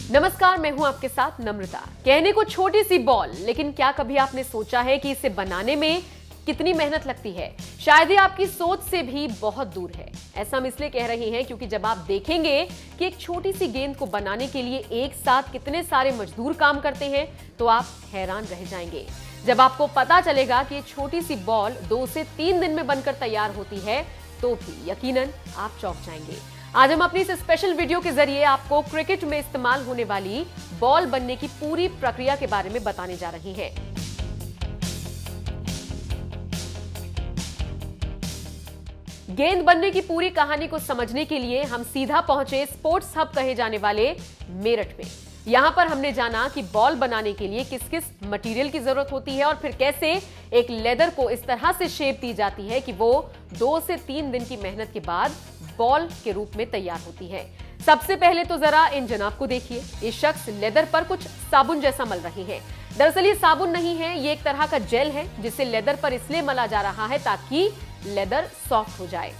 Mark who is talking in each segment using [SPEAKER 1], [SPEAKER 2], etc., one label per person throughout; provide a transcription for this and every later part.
[SPEAKER 1] नमस्कार, मैं हूं आपके साथ नम्रता। कहने को छोटी सी बॉल, लेकिन क्या कभी आपने सोचा है कि इसे बनाने में कितनी मेहनत लगती है? शायद ये आपकी सोच से भी बहुत दूर है। ऐसा हम इसलिए कह रहे हैं क्योंकि जब आप देखेंगे कि एक छोटी सी गेंद को बनाने के लिए एक साथ कितने सारे मजदूर काम करते हैं, तो आप हैरान रह जाएंगे। जब आपको पता चलेगा कि ये छोटी सी बॉल 2 से 3 दिन में बनकर तैयार होती है, तो भी यकीनन आप चौंक जाएंगे। आज हम अपनी इस स्पेशल वीडियो के जरिए आपको क्रिकेट में इस्तेमाल होने वाली बॉल बनने की पूरी प्रक्रिया के बारे में बताने जा रहे हैं। गेंद बनने की पूरी कहानी को समझने के लिए हम सीधा पहुंचे स्पोर्ट्स हब कहे जाने वाले मेरठ में। यहां पर हमने जाना कि बॉल बनाने के लिए किस किस मटेरियल की जरूरत होती है और फिर कैसे एक लेदर को इस तरह से शेप दी जाती है कि वो 2 से 3 दिन की मेहनत के बाद बॉल के रूप में तैयार होती है। सबसे पहले तो जरा इन जनाब को देखिए। ये शख्स लेदर पर कुछ साबुन जैसा मल रहे हैं। दरअसल ये साबुन नहीं है, ये एक तरह का जेल है जिसे लेदर पर इसलिए मला जा रहा है ताकि लेदर सॉफ्ट हो जाए।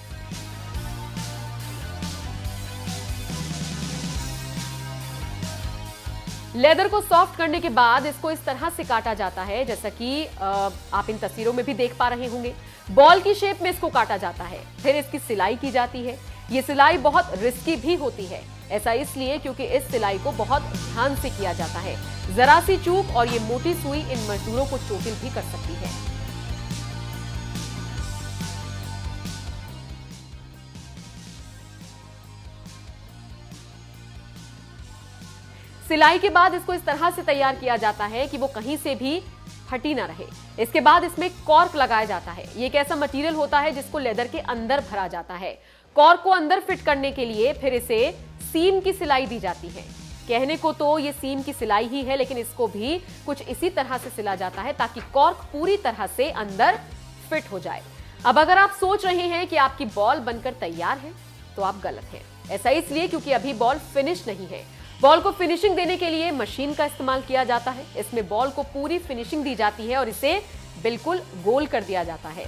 [SPEAKER 1] लेदर को सॉफ्ट करने के बाद इसको इस तरह से काटा जाता है जैसा कि आप इन तस्वीरों में भी देख पा रहे होंगे। बॉल की शेप में इसको काटा जाता है, फिर इसकी सिलाई की जाती है। ये सिलाई बहुत रिस्की भी होती है। ऐसा इसलिए क्योंकि इस सिलाई को बहुत ध्यान से किया जाता है। जरा सी चूक और ये मोटी सुई इन मजदूरों को चोटिल भी कर सकती है। सिलाई के बाद इसको इस तरह से तैयार किया जाता है कि वो कहीं से भी फटी ना रहे। इसके बाद इसमें कॉर्क लगाया जाता है। ये एक ऐसा मटेरियल होता है जिसको लेदर के अंदर भरा जाता है। कॉर्क को अंदर फिट करने के लिए फिर इसे सीम की सिलाई दी जाती है। कहने को तो ये सीम की सिलाई ही है, लेकिन इसको भी कुछ इसी तरह से सिला जाता है ताकि कॉर्क पूरी तरह से अंदर फिट हो जाए। अब अगर आप सोच रहे हैं कि आपकी बॉल बनकर तैयार है, तो आप गलत हैं। ऐसा इसलिए क्योंकि अभी बॉल फिनिश नहीं है। बॉल को फिनिशिंग देने के लिए मशीन का इस्तेमाल किया जाता है। इसमें बॉल को पूरी फिनिशिंग दी जाती है और इसे बिल्कुल गोल कर दिया जाता है।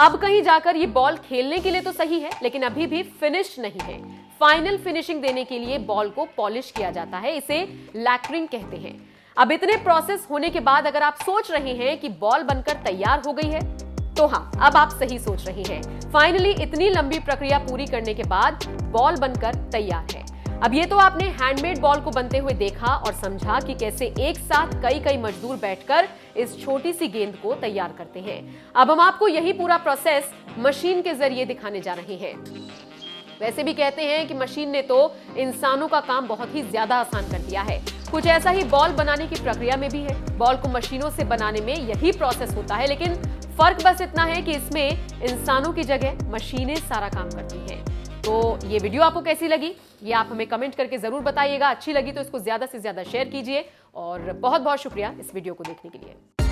[SPEAKER 1] अब कहीं जाकर ये बॉल खेलने के लिए तो सही है, लेकिन अभी भी फिनिश नहीं है। फाइनल फिनिशिंग देने के लिए बॉल को पॉलिश किया जाता है। इसे लैक्रिंग कहते हैं। अब इतने प्रोसेस होने के बाद अगर आप सोच रहे हैं कि बॉल बनकर तैयार हो गई है, तो हाँ, अब आप सही सोच रहे हैं। फाइनली इतनी लंबी प्रक्रिया पूरी करने के बाद बॉल बनकर तैयार है। अब ये तो आपने हैंडमेड बॉल को बनते हुए देखा और समझा कि कैसे एक साथ कई मजदूर बैठकर इस छोटी सी गेंद को तैयार करते हैं। अब हम आपको यही पूरा प्रोसेस मशीन के जरिए दिखाने जा रहे हैं। वैसे भी कहते हैं कि मशीन ने तो इंसानों का काम बहुत ही ज्यादा आसान कर दिया है। कुछ ऐसा ही बॉल बनाने की प्रक्रिया में भी है। बॉल को मशीनों से बनाने में यही प्रोसेस होता है, लेकिन फर्क बस इतना है कि इसमें इंसानों की जगह मशीनें सारा काम करती हैं। तो ये वीडियो आपको कैसी लगी, ये आप हमें कमेंट करके जरूर बताइएगा। अच्छी लगी तो इसको ज्यादा से ज्यादा शेयर कीजिए और बहुत बहुत शुक्रिया इस वीडियो को देखने के लिए।